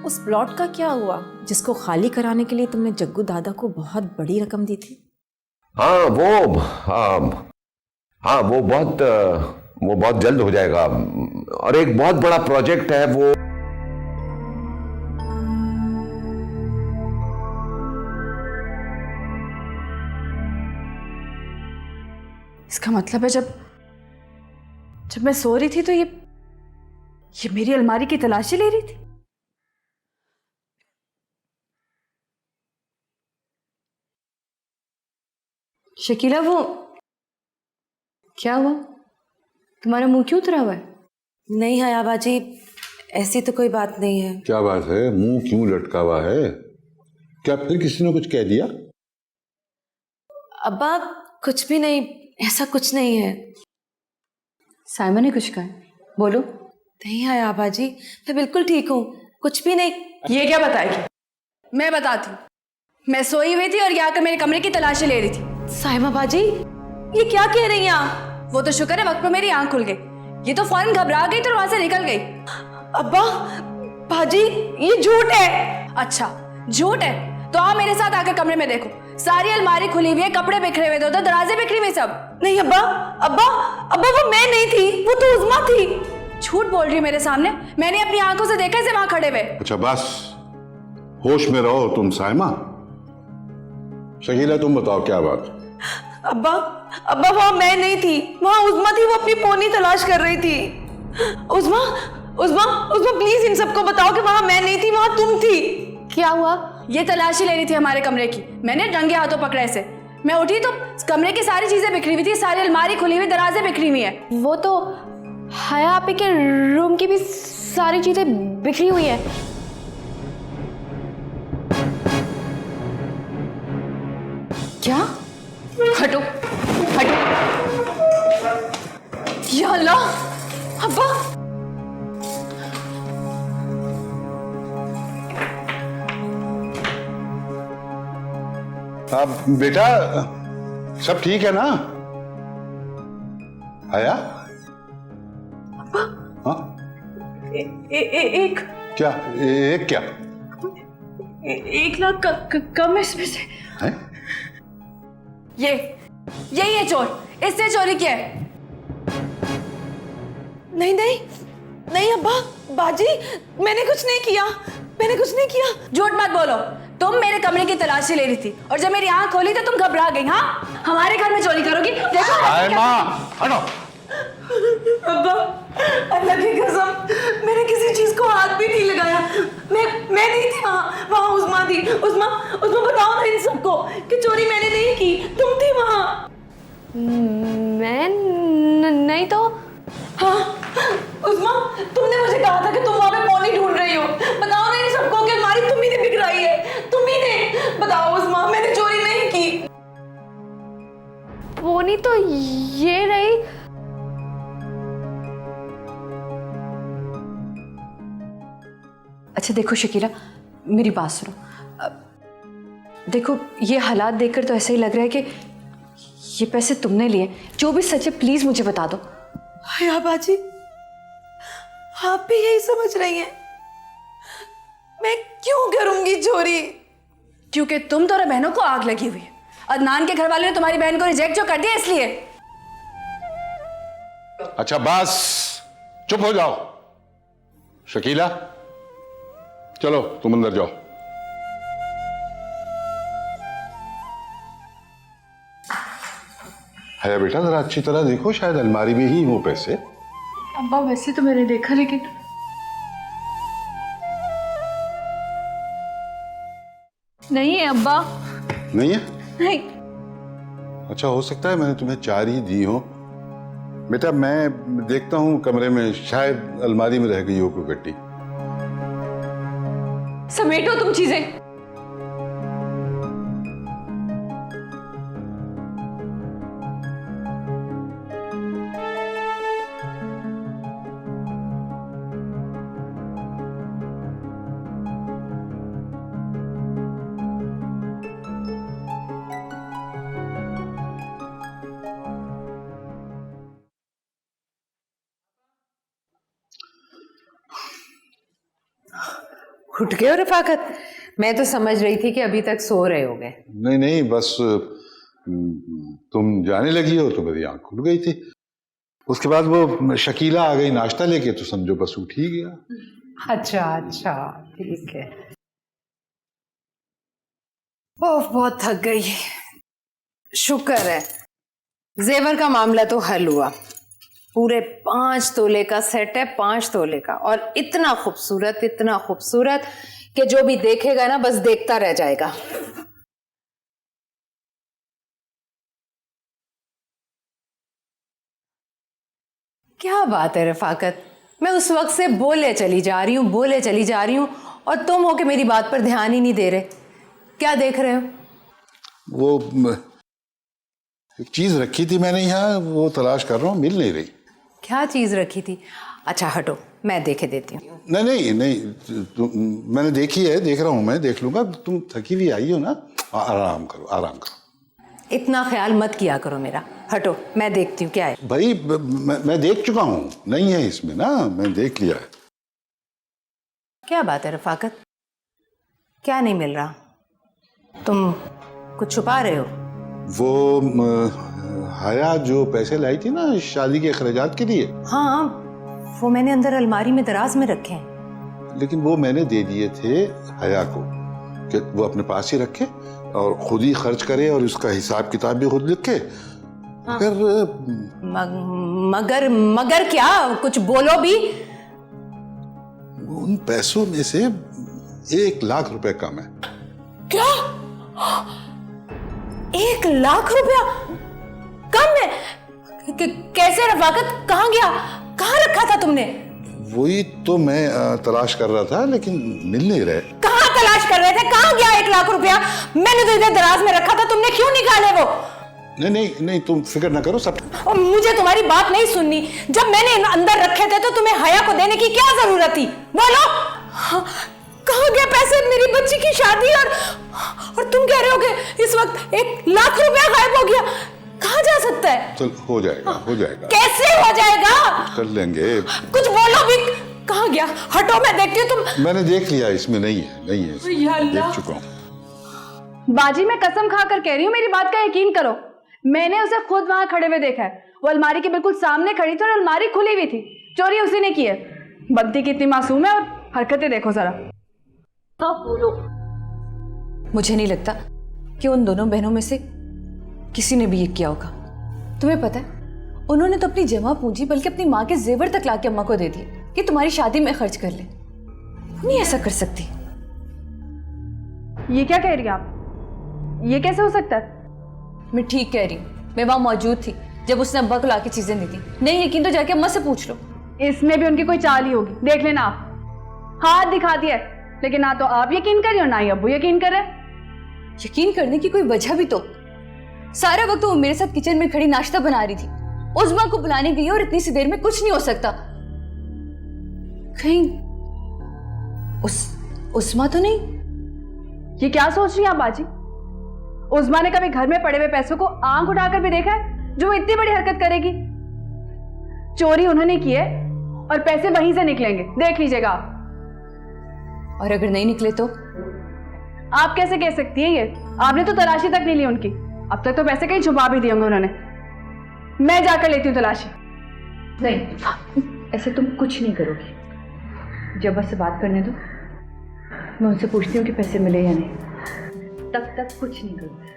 उस प्लॉट का क्या हुआ जिसको खाली कराने के लिए तुमने जग्गू दादा को बहुत बड़ी रकम दी थी? हाँ वो बहुत जल्द हो जाएगा और एक बहुत बड़ा प्रोजेक्ट है वो। इसका मतलब है जब मैं सो रही थी तो ये मेरी अलमारी की तलाशी ले रही थी। शकीला, वो क्या हुआ? तुम्हारा मुंह क्यों उतरा हुआ है? नहीं हया बाजी, ऐसी तो कोई बात नहीं है। क्या बात है? मुंह क्यों लटका हुआ है? क्या फिर किसी ने कुछ कह दिया? अब्बा कुछ भी नहीं, ऐसा कुछ नहीं है। साइमा ने कुछ कहा? बोलो। नहीं हया बाजी, मैं बिल्कुल ठीक हूँ, कुछ भी नहीं। ये क्या बताएगी? मैं बताती हूँ। मैं सोई हुई थी और यहाँ आकर मेरे कमरे की तलाशी ले रही थी। साइमा बाजी, ये क्या कह रही हैं आप? वो तो शुक्र है वक्त पे मेरी आंख खुल गई, ये तो फौरन घबरा गई तो वहां से निकल गई। अब्बा बाजी, ये झूठ है। अच्छा झूठ है तो आओ मेरे साथ आकर कमरे में देखो। सारी अलमारी खुली हुई है, कपड़े बिखरे हुए, उधर दराजे बिखरी हुई सब। नहीं अब्बा, अब्बा अब्बा वो मैं नहीं थी, वो तो उज़मा थी। झूठ बोल रही है मेरे सामने, मैंने अपनी आंखों से देखा इसे वहां खड़े हुए। अच्छा बस, होश में रहो तुम साइमा। शकीला तुम बताओ क्या बात? अब्बा अब्बा वहां मैं नहीं थी, वहां उज़मा थी, वो अपनी पोनी तलाश कर रही थी। उज़मा उज़मा उज़मा प्लीज इन सबको बताओ कि वहां मैं नहीं थी, वहां तुम थी। क्या हुआ? ये तलाशी लेनी थी हमारे कमरे की, मैंने रंगे हाथों पकड़ा इसे। मैं उठी तो कमरे की सारी चीजें बिखरी हुई थी, सारी अलमारी खुली हुई, दराजे बिखरी हुई है। वो तो हया आपी के रूम की भी सारी चीजें बिखरी हुई है। क्या? हटो हटो। या अल्लाह, अब्बा बेटा सब ठीक है ना? आया? हाँ? एक क्या? एक क्या? 1 लाख कम इसमें से है? ये चोर, इससे चोरी किया है। नहीं नहीं नहीं अब्बा बाजी, मैंने कुछ नहीं किया, मैंने कुछ नहीं किया। झूठ मत बोलो, तुम मेरे कमरे की तलाशी ले रही थी और जब मेरी आंख खोली तो तुम घबरा गई। हाँ, हमारे घर में चोरी करोगी? देखो हटो। अब्बा अल्लाह की कसम, मैंने किसी चीज को हाथ भी नहीं लगाया। मैं नहीं थी वहां, वहां उज़मा थी। उज़मा बताओ ना इन सबको कि चोरी मैंने नहीं की, तुम थी वहां। मैं नहीं तो। हाँ उज़मा, तुमने मुझे कहा था कि तुम वहां पे पौनी ढूंढ रही हो। बताओ ना इन सबको कि हमारी तुम ही ने बिगड़ाई है, तुम ही ने। बताओ उज़मा, मैंने चोरी नहीं की। पोनी तो ये रही। अच्छा देखो शकीला, मेरी बात सुनो। देखो ये हालात देखकर तो ऐसा ही लग रहा है कि ये पैसे तुमने लिए। जो भी सच है प्लीज मुझे बता दो। हया बाजी, आप भी यही समझ रही हैं? मैं क्यों करूंगी चोरी? क्योंकि तुम दोनों बहनों को आग लगी हुई है। अदनान के घर वाले ने तुम्हारी बहन को रिजेक्ट जो कर दिया इसलिए। अच्छा बस, चुप हो जाओ। शकीला चलो तुम अंदर जाओ। है बेटा, जरा अच्छी तरह देखो, शायद अलमारी में ही हो पैसे। अब्बा वैसे तो मैंने देखा, लेकिन नहीं है अब्बा। नहीं है? नहीं। अच्छा हो सकता है मैंने तुम्हें 4 ही दी हो। बेटा मैं देखता हूँ कमरे में, शायद अलमारी में रह गई हो कोई गड्डी। समेटो तुम चीजें। उठ गए हो रफाकत? मैं तो समझ रही थी कि अभी तक सो रहे होगे। नहीं नहीं, बस तुम जाने लगी हो तो मेरी आंख खुल गई थी। उसके बाद वो शकीला आ गई नाश्ता लेके, तो समझो बस उठ ही गया। अच्छा अच्छा, ठीक है। ओह, बहुत थक गई। शुक्र है जेवर का मामला तो हल हुआ। पूरे 5 तोले का सेट है, 5 तोले का, और इतना खूबसूरत कि जो भी देखेगा ना बस देखता रह जाएगा। क्या बात है रफाकत, मैं उस वक्त से बोले चली जा रही हूँ और तुम हो कि मेरी बात पर ध्यान ही नहीं दे रहे। क्या देख रहे हो? वो एक चीज रखी थी मैंने यहाँ, वो तलाश कर रहा हूँ, मिल नहीं रही। क्या चीज रखी थी? अच्छा हटो, मैं देखे देती हूँ। नहीं, मैंने देखी है, देख रहा हूँ, मैं देख लूंगा। तुम थकी हुई आई हो ना, आराम करो। इतना ख्याल मत किया करो मेरा। हटो, मैं देखती हूँ क्या है। भाई मैं देख चुका हूँ, नहीं है इसमें ना, मैं देख लिया है। क्या बात है रफाकत, क्या नहीं मिल रहा? तुम कुछ छुपा रहे हो? वो हया जो पैसे लाई थी ना शादी के अखराजात के लिए, हाँ, वो मैंने अंदर अलमारी में दराज में रखे हैं। लेकिन वो मैंने दे दिए थे हया को कि वो अपने पास ही रखे और खुद ही खर्च करे और उसका हिसाब किताब भी खुद लिखे। हाँ। मगर मगर क्या? कुछ बोलो भी। उन पैसों में से 1 लाख रुपए कम है। क्या? 1 लाख रुपया कम है? कैसे रफाकत? कहाँ गया? कहाँ रखा था तुमने? वही तो मैं तलाश कर रहा था, लेकिन मिल नहीं रहे। कहाँ तलाश कर रहे थे? कहाँ गया 1 लाख रुपया? मैंने तो इधर दराज में रखा था, तुमने क्यों निकाले वो? नहीं, तुम फिक्र ना करो, सब। और मुझे तुम्हारी बात नहीं सुननी। जब मैंने अंदर रखे थे तो तुम्हें हया को देने की क्या जरूरत थी? बोलो। कहाँ गए पैसे? मेरी बच्ची की शादी और तुम कह रहे हो कि इस वक्त 1 लाख रुपया गायब हो गया। कहाँ जा सकता है? चल, हो जाएगा। कैसे हो जाएगा? कर लेंगे। कुछ बोलो भी। कहाँ गया? हटो, मैं देखती हूँ। तुम। मैंने देख लिया, इसमें नहीं है देख चुका हूँ। बाजी, मैं कसम खाकर कह रही हूँ, मेरी बात का यकीन करो। मैंने उसे खुद वहां खड़े हुए देखा है। वो अलमारी के बिल्कुल सामने खड़ी थी और अलमारी खुली हुई थी। चोरी उसी ने की है। बनती कितनी मासूम है और हरकतें देखो जरा। बोलो। मुझे नहीं लगता कि उन दोनों बहनों में से किसी ने भी ये किया होगा। तुम्हें पता है, उन्होंने तो अपनी जमा पूंजी बल्कि अपनी माँ के जेवर तक लाके अम्मा को दे दिए कि तुम्हारी शादी में खर्च कर ले। तुम नहीं ऐसा कर सकती। ये क्या कह रही हैं आप? ये कैसे हो सकता है? मैं ठीक कह रही हूँ। मैं वहां मौजूद थी जब उसने अब्बा को लाके चीजें दी थी। नहीं यकीन तो जाके अम्मा से पूछ लो। इसमें भी उनकी कोई चाल ही होगी, देख लेना आप। हाथ दिखा दिया, लेकिन ना तो आप यकीन कर रही हो ना ही अब्बू यकीन कर रहे। यकीन करने की कोई वजह भी तो। सारा वक्त वो मेरे साथ किचन में खड़ी नाश्ता बना रही थी। उस्मा को बुलाने गई और इतनी सी देर में कुछ नहीं हो सकता। कहीं उस्मा तो नहीं? ये क्या सोच रही हैं आप बाजी? उस्मा ने कभी घर में पड़े हुए पैसों को आंख उठाकर भी देखा है जो वो इतनी बड़ी हरकत करेगी? चोरी उन्होंने की है और पैसे वहीं से निकलेंगे, देख लीजिएगा आप। और अगर नहीं निकले तो? आप कैसे कह सकती है ये? आपने तो तलाशी तक नहीं ली उनकी। अब तक तो पैसे कहीं छुपा भी दिए होंगे उन्होंने। मैं जाकर लेती हूँ तलाशी। नहीं, ऐसे तुम कुछ नहीं करोगी। जब बस से बात करने दो, मैं उनसे पूछती हूँ कि पैसे मिले या नहीं। तब तक कुछ नहीं करूँगी।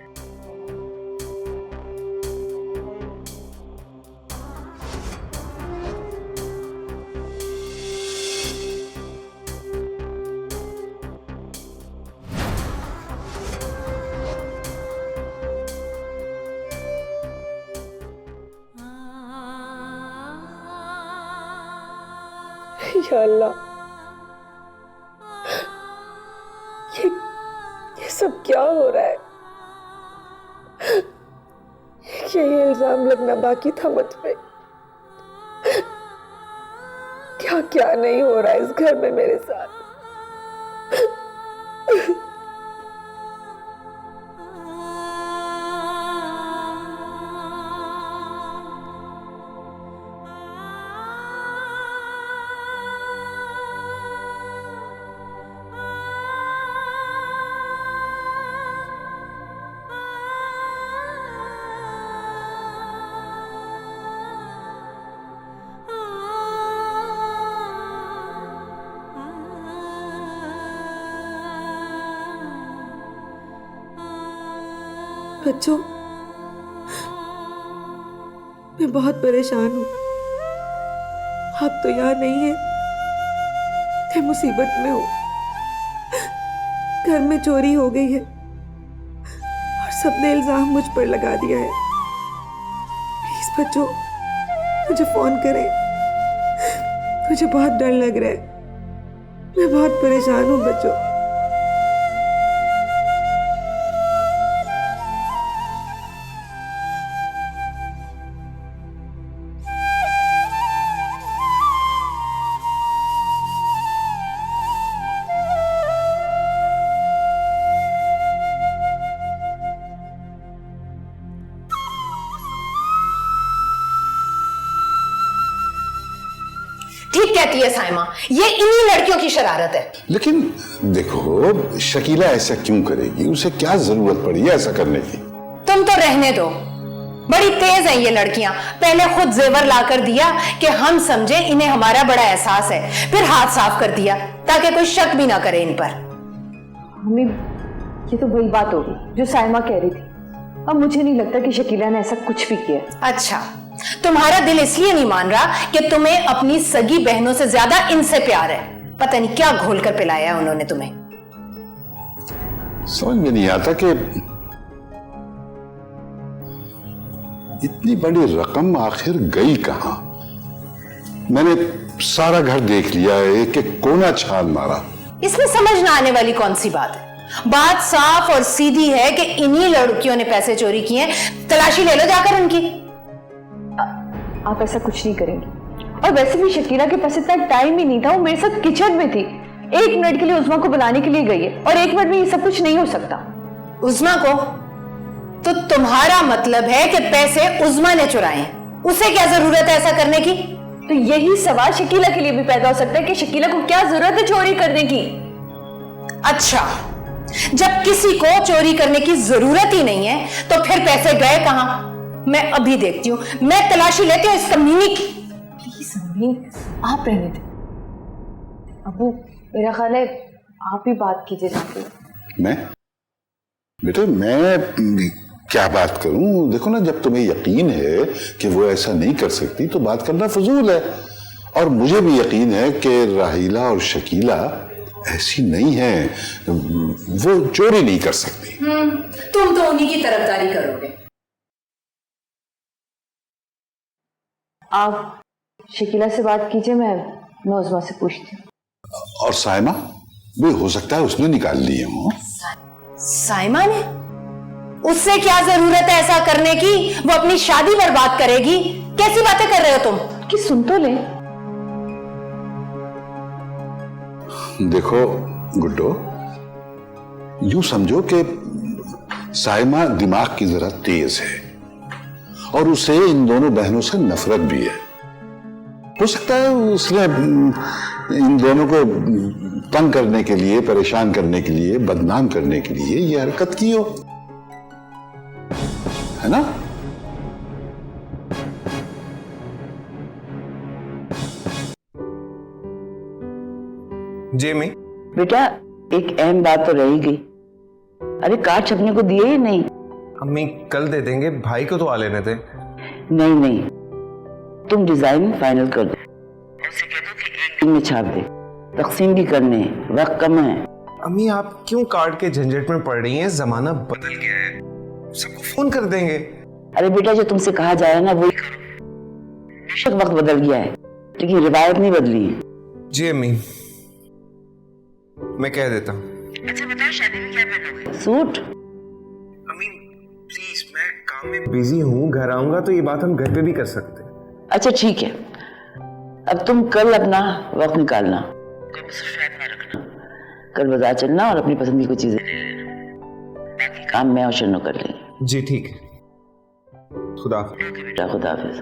या अल्लाह, ये सब क्या हो रहा है? यही इल्जाम लगना बाकी था मुझ पे। क्या क्या नहीं हो रहा है इस घर में मेरे साथ। बच्चों, मैं बहुत परेशान हूँ। आप तो यहाँ नहीं है, मैं मुसीबत में हूँ। घर में चोरी हो गई है और सबने इल्जाम मुझ पर लगा दिया है। प्लीज बच्चों, मुझे फोन करें। मुझे बहुत डर लग रहा है, मैं बहुत परेशान हूँ बच्चों। ठीक कहती है साइमा, ये इन्हीं लड़कियों की शरारत है। लेकिन देखो, शकीला ऐसा क्यों करेगी? उसे क्या जरूरत पड़ी है ऐसा करने की? तुम तो रहने दो, बड़ी तेज हैं ये लड़कियां। पहले खुद जेवर लाकर दिया कि हम समझे इन्हें हमारा बड़ा एहसास है, फिर हाथ साफ कर दिया ताकि कोई शक भी ना करे इन पर। मम्मी, ये तो वही बात होगी जो साइमा कह रही थी। अब मुझे नहीं लगता कि शकीला ने ऐसा कुछ भी किया। अच्छा, तुम्हारा दिल इसलिए नहीं मान रहा कि तुम्हें अपनी सगी बहनों से ज्यादा इनसे प्यार है। पता नहीं क्या घोल कर पिलाया है उन्होंने तुम्हें। समझ में नहीं आता कि इतनी बड़ी रकम आखिर गई कहां? मैंने सारा घर देख लिया है, एक एक कोना छान मारा। इसमें समझ ना आने वाली कौन सी बात है? बात साफ और सीधी है कि इन्हीं लड़कियों ने पैसे चोरी किए हैं। तलाशी ले लो जाकर उनकी। आप ऐसा कुछ नहीं करेंगी। और वैसे भी शकीला के पास इतना टाइम ही नहीं था, वो मेरे साथ किचन में थी। 1 मिनट के लिए उस्मा को बुलाने के लिए गई है और 1 मिनट में ये सब कुछ नहीं हो सकता। उस्मा को? तो तुम्हारा मतलब है कि पैसे उस्मा ने चुराए हैं। उसे क्या जरूरत है ऐसा करने की? तो यही सवाल शकीला के लिए भी पैदा हो सकता है कि शकीला को क्या जरूरत है चोरी करने की। अच्छा, जब किसी को चोरी करने की जरूरत ही नहीं है तो फिर पैसे गए कहां? मैं अभी देखती हूं, मैं तलाशी लेती हूं इस कमीनी की। प्लीज मम्मी, आप रहने दें। अबू, मेरा ख्याल है आप ही बात कीजिए जाके। मैं? बेटे, मैं क्या बात करूं? देखो ना, जब तुम्हें यकीन है कि वो ऐसा नहीं कर सकती तो बात करना फजूल है। और मुझे भी यकीन है कि राहीला और शकीला ऐसी नहीं है, वो चोरी नहीं कर सकती। तुम तो उन्हीं की तरफदारी करोगे। आप शकीला से बात कीजिए, मैं उस्मा से पूछती हूँ। और साइमा भी हो सकता है उसने निकाल लिए हो। साइमा ने? उससे क्या जरूरत है ऐसा करने की? वो अपनी शादी बर्बाद करेगी। कैसी बातें कर रहे हो तुम? कि सुन तो ले। देखो गुड्डो, यूं समझो कि साइमा दिमाग की जरा तेज है और उसे इन दोनों बहनों से नफरत भी है। हो सकता है उसने इन दोनों को तंग करने के लिए, परेशान करने के लिए, बदनाम करने के लिए ये हरकत की हो, है ना? जी अम्मी। बेटा, एक अहम बात तो रह ही गई। अरे कार्ड छपने को दिए ही नहीं। अम्मी कल दे देंगे, भाई को तो आ लेने थे। नहीं नहीं, तुम डिजाइन फाइनल कर दो, ऐसे कह दो कि 1 दिन में छाप दे। तकसीम भी करने हैं, वक्त कम है। अम्मी आप क्यों कार्ड के झंझट में पड़ रही हैं? जमाना बदल गया है, सबको फोन कर देंगे। अरे बेटा, जो तुमसे कहा जा रहा है ना वही करो। बेशक वक्त बदल गया है लेकिन रिवायत नहीं बदली है। जी अम्मी, मैं कह देता हूँ। अच्छा बताओ, शादी में क्या पहनोगे? सूट? अम्मी प्लीज, मैं काम में बिजी हूँ, घर आऊंगा तो ये बात हम घर पे भी कर सकते हैं। अच्छा ठीक है, अब तुम कल अपना वक्त निकालना, ना रखना। कल बाजार चलना और अपनी पसंद की कुछ चीजें ले लेना। बाकी काम मैं और शन्नो कर लेंगे। जी ठीक है, खुदा हाफिज। बेटा खुदा हाफिज।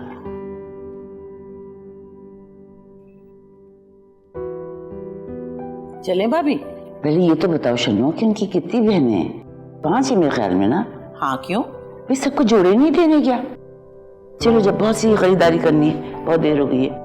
चलें भाभी? पहले ये तो बताओ शन्नो कि उनकी कितनी बहनें हैं? 5 ही मेरे ख्याल में ना। हाँ, क्यों? वे सबको जोड़े नहीं देने क्या? चलो, जब बहुत सी खरीदारी करनी है, बहुत देर हो गई है।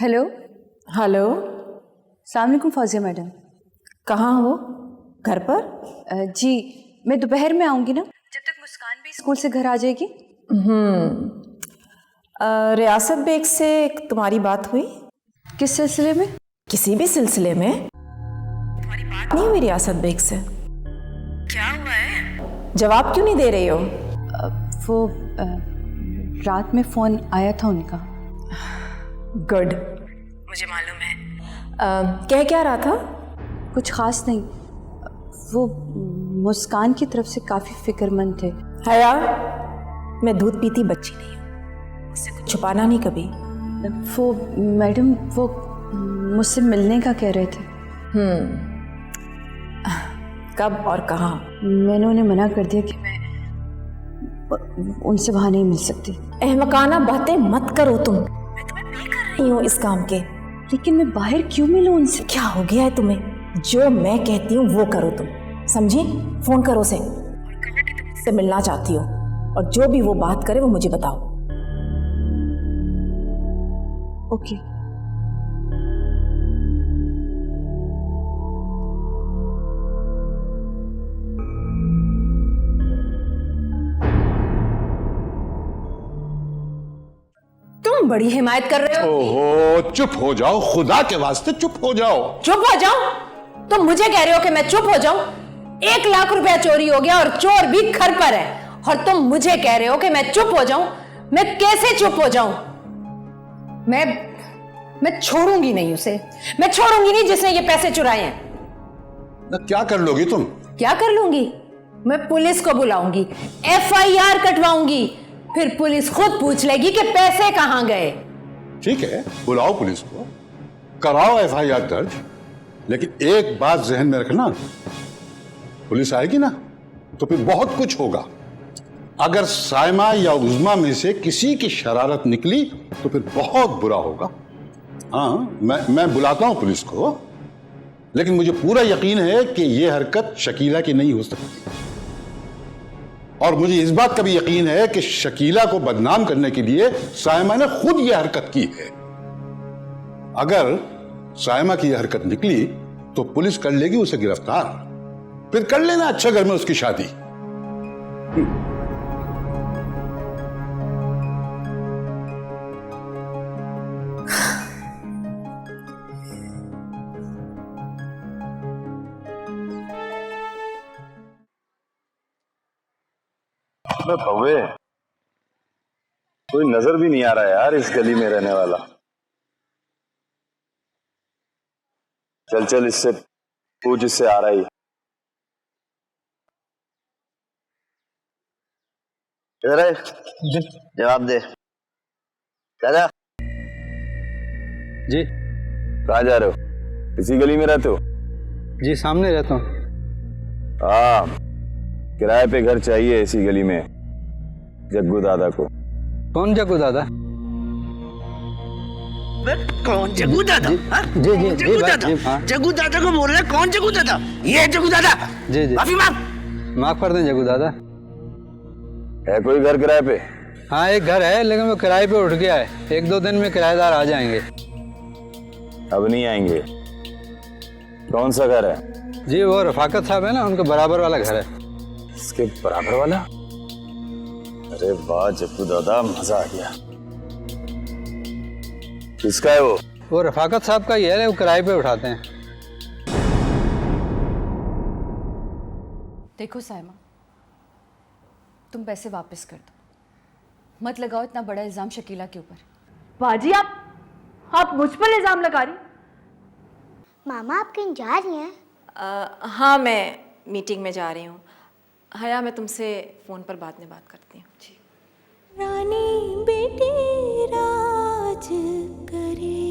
हेलो। हेलो। अस्सलाम वालेकुम फौजिया मैडम। कहाँ हो? घर पर? जी मैं दोपहर में आऊँगी ना, जब तक मुस्कान भी स्कूल से घर आ जाएगी। रियासत बेग से तुम्हारी बात हुई? किस सिलसिले में? किसी भी सिलसिले में। तुम्हारी बात नहीं हुई रियासत बेग से? क्या हुआ है? जवाब क्यों नहीं दे रही हो? वो रात में फ़ोन आया था उनका। गुड, मुझे मालूम है। कह क्या रहा था? कुछ ख़ास नहीं, वो मुस्कान की तरफ से काफ़ी फिक्रमंद थे। हया, मैं दूध पीती बच्ची नहीं हूँ, मुझसे कुछ छुपाना नहीं कभी। वो मैडम वो मुझसे मिलने का कह रहे थे। कब और कहाँ? मैंने उन्हें मना कर दिया कि मैं उनसे वहाँ नहीं मिल सकती। अहमकाना बातें मत करो तुम, मैं तुम्हें पे कर रही हूँ इस काम के। लेकिन मैं बाहर क्यों मिलूँ उनसे? क्या हो गया है तुम्हें? जो मैं कहती हूँ वो करो तुम, समझी? फोन करो उसे और कहना कि तुम मुझसे मिलना चाहती हो, और जो भी वो बात करे वो मुझे बताओ। ओके। तुम बड़ी हिमायत कर रहे हो। ओहो, चुप हो जाओ, खुदा के वास्ते चुप हो जाओ। चुप हो जाओ? तुम मुझे कह रहे हो कि मैं चुप हो जाऊं? 1 लाख रुपया चोरी हो गया और चोर भी घर पर है, और तुम मुझे कह रहे हो कि मैं चुप हो जाऊं? मैं कैसे चुप हो जाऊं? मैं छोड़ूंगी नहीं उसे, मैं छोड़ूंगी नहीं जिसने ये पैसे चुराए हैं। ना क्या कर लोगी तुम? क्या कर लूंगी? मैं पुलिस को बुलाऊंगी, FIR कटवाऊंगी, फिर पुलिस खुद पूछ लेगी कि पैसे कहां गए। ठीक है, बुलाओ पुलिस को, कराओ FIR दर्ज, लेकिन एक बात जहन में रखना, पुलिस आएगी ना तो फिर बहुत कुछ होगा। अगर साइमा या उज़मा में से किसी की शरारत निकली तो फिर बहुत बुरा होगा। हाँ, मैं बुलाता हूं पुलिस को, लेकिन मुझे पूरा यकीन है कि यह हरकत शकीला की नहीं हो सकती, और मुझे इस बात का भी यकीन है कि शकीला को बदनाम करने के लिए साइमा ने खुद यह हरकत की है। अगर साइमा की यह हरकत निकली तो पुलिस कर लेगी उसे गिरफ्तार, फिर कर लेना अच्छा घर में उसकी शादी। भव्वे, कोई नजर भी नहीं आ रहा यार इस गली में रहने वाला। चल चल इससे पूछ, इससे आ रहा ही। इधर है, जवाब दे। दादा जी। कहाँ जा रहे हो? इसी गली में रहते हो? जी सामने रहता हूँ। हाँ, किराए पे घर चाहिए इसी गली में जग्गू दादा को। कौन जग्गू दादा? कौन जग्गू दादा? जी जी जग्गू दादा, जग्गू दादा को बोल रहे हैं? कौन जग्गू दादा? ये जग्गू दादा। जी जी, माफी मांग। माफ कर दें जग्गू दादा। है कोई घर किराए पे? हाँ एक घर है, लेकिन वो किराए पे उठ गया है। 1-2 दिन में किराएदार आ जाएंगे। अब नहीं आएंगे? कौन सा घर है? जी वो रफाकत साहब है ना, उनके बराबर वाला घर है। इसके बराबर वाला? अरे वाह जग्गू दादा, मजा आ गया। किसका है वो? वो रफाकत साहब का ही है, वो किराए पे उठाते हैं। देखो साइमा, तुम पैसे वापस कर दो, मत लगाओ इतना बड़ा इल्जाम शकीला के ऊपर। बाजी आप मुझ पर इल्जाम लगा रही? मामा आप कहीं जा रही हैं? हाँ मैं मीटिंग में जा रही हूँ। हया मैं तुमसे फ़ोन पर बाद में बात करती हूँ। जी। रानी बेटी राज करे।